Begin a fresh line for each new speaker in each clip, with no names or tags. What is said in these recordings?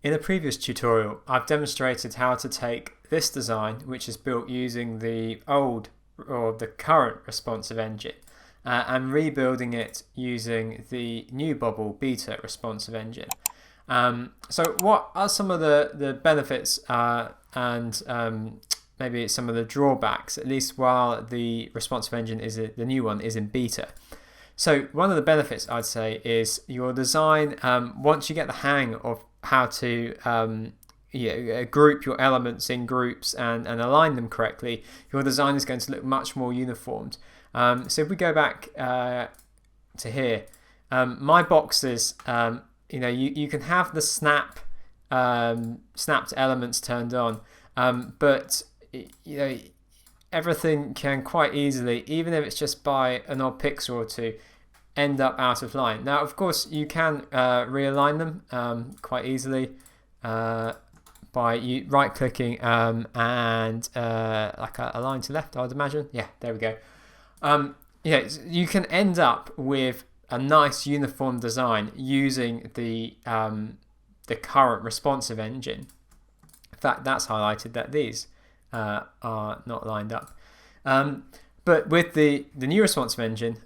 In a previous tutorial, I've demonstrated how to take this design, which is built using the old or the current responsive engine, and rebuilding it using the new Bobble Beta responsive engine. So what are some of the benefits and maybe some of the drawbacks, at least while the responsive engine the new one is in beta? So one of the benefits, I'd say, is your design, once you get the hang of how to group your elements in groups and align them correctly, your design is going to look much more uniformed. So if we go back to here, my boxes, you can have the snapped elements turned on, but everything can quite easily, even if it's just by an odd pixel or two, end up out of line. Now, of course, you can realign them quite easily by right-clicking and like a line to left, I would imagine. Yeah, there we go. You can end up with a nice uniform design using the current responsive engine. In fact, that's highlighted that these are not lined up. But with the new responsive engine,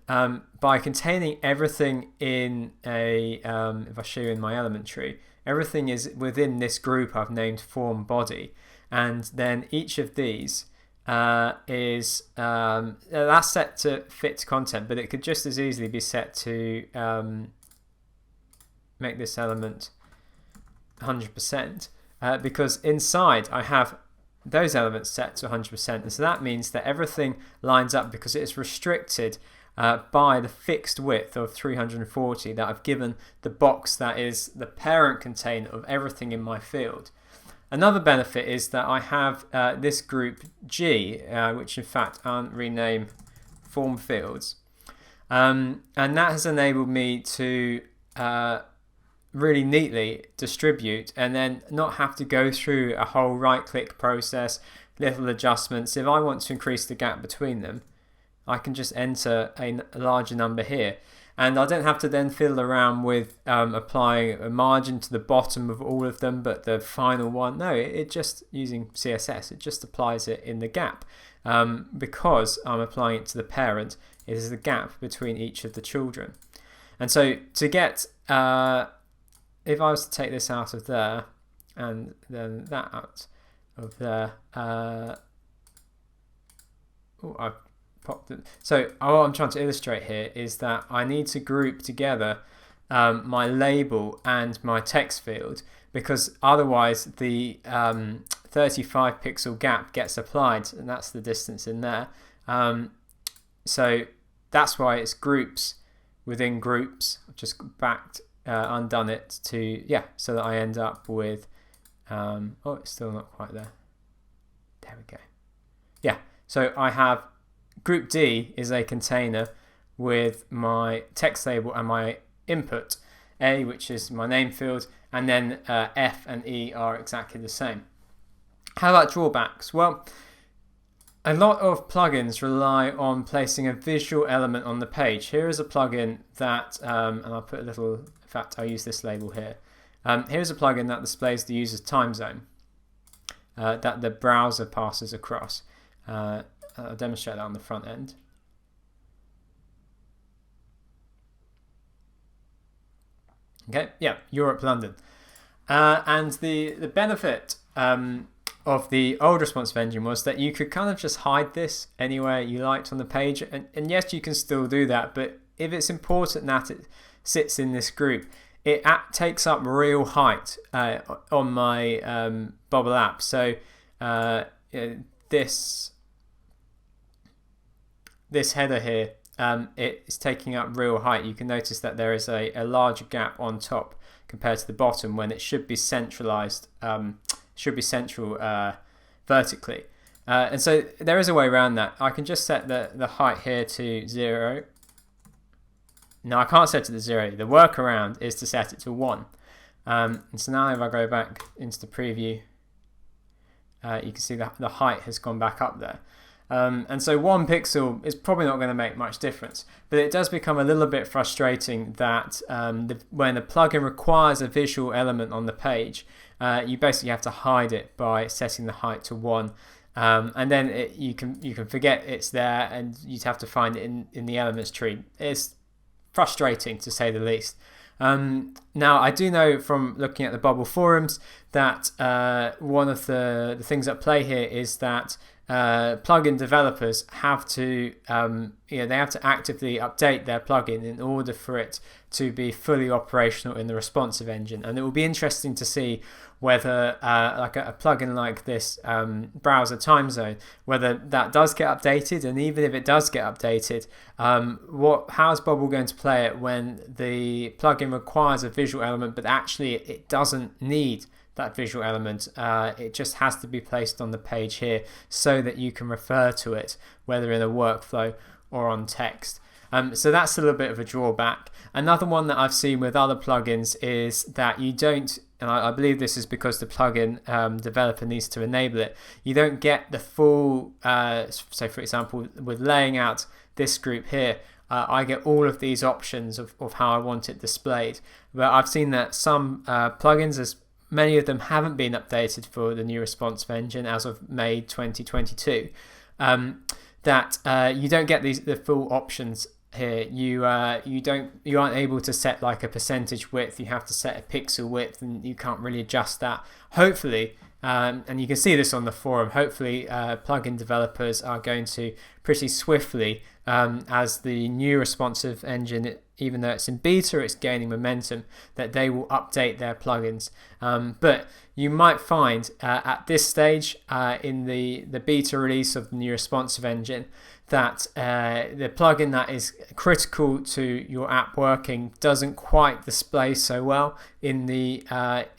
by containing everything in if I show you in my element tree, everything is within this group I've named form body, and then each of these is that's set to fit content, but it could just as easily be set to make this element 100%, because inside I have those elements set to 100%, and so that means that everything lines up because it is restricted by the fixed width of 340 that I've given the box that is the parent container of everything in my field. Another benefit is that I have this group G, which in fact I'll rename form fields, and that has enabled me to really neatly distribute and then not have to go through a whole right-click process, little adjustments. If I want to increase the gap between them, I can just enter a larger number here, and I don't have to then fiddle around with applying a margin to the bottom of all of them, but the final one, no, it just, using CSS, it just applies it in the gap, because I'm applying it to the parent. It is the gap between each of the children. And so to get if I was to take this out of there and then that out of there, I've popped it. So what I'm trying to illustrate here is that I need to group together my label and my text field, because otherwise the 35 pixel gap gets applied, and that's the distance in there. So that's why it's groups within groups. I've just undone it to, so that I end up with, it's still not quite there. There we go. Yeah, so I have group D is a container with my text label and my input, A, which is my name field, and then F and E are exactly the same. How about drawbacks? Well, a lot of plugins rely on placing a visual element on the page. Here is a plugin that, and I'll put a little, in fact, I'll use this label here. Here's a plugin that displays the user's time zone that the browser passes across. I'll demonstrate that on the front end. Okay, yeah, Europe, London. And the benefit of the old responsive engine was that you could kind of just hide this anywhere you liked on the page, and yes, you can still do that, but if it's important that it sits in this group, it takes up real height on my Bobble app. So this header here, it's taking up real height. You can notice that there is a larger gap on top compared to the bottom when it should be centralized. Central vertically, and so there is a way around that. I can just set the height here to 0. No, I can't set it to 0. The workaround is to set it to 1. And so now if I go back into the preview, you can see that the height has gone back up there. And so 1 pixel is probably not going to make much difference, but it does become a little bit frustrating that when a plugin requires a visual element on the page, you basically have to hide it by setting the height to 1. And then you can forget it's there, and you'd have to find it in the elements tree. It's frustrating, to say the least. Now, I do know from looking at the Bubble forums that one of the things at play here is that plugin developers have to they have to actively update their plugin in order for it to be fully operational in the responsive engine. And it will be interesting to see whether like a plugin like this, Browser Time Zone, whether that does get updated. And even if it does get updated, how is Bubble going to play it when the plugin requires a visual element, but actually it doesn't need that visual element? It just has to be placed on the page here so that you can refer to it, whether in a workflow or on text. So that's a little bit of a drawback. Another one that I've seen with other plugins is that you don't, and I believe this is because the plugin developer needs to enable it, you don't get the full, so for example, with laying out this group here, I get all of these options of how I want it displayed. But I've seen that some plugins, as many of them haven't been updated for the new responsive engine as of May 2022, that you don't get the full options here. You aren't able to set like a percentage width. You have to set a pixel width, and you can't really adjust that. Hopefully, and you can see this on the forum, hopefully plugin developers are going to pretty swiftly, as the new responsive engine, even though it's in beta, it's gaining momentum, that they will update their plugins. But you might find at this stage in the beta release of the new responsive engine that the plugin that is critical to your app working doesn't quite display so well in the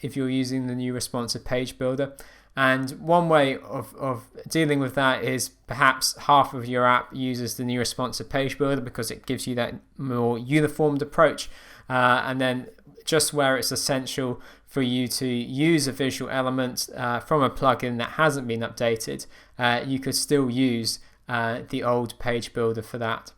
if you're using the new responsive page builder. And one way of dealing with that is perhaps half of your app uses the new responsive page builder because it gives you that more uniformed approach, and then just where it's essential for you to use a visual element from a plugin that hasn't been updated, you could still use the old page builder for that.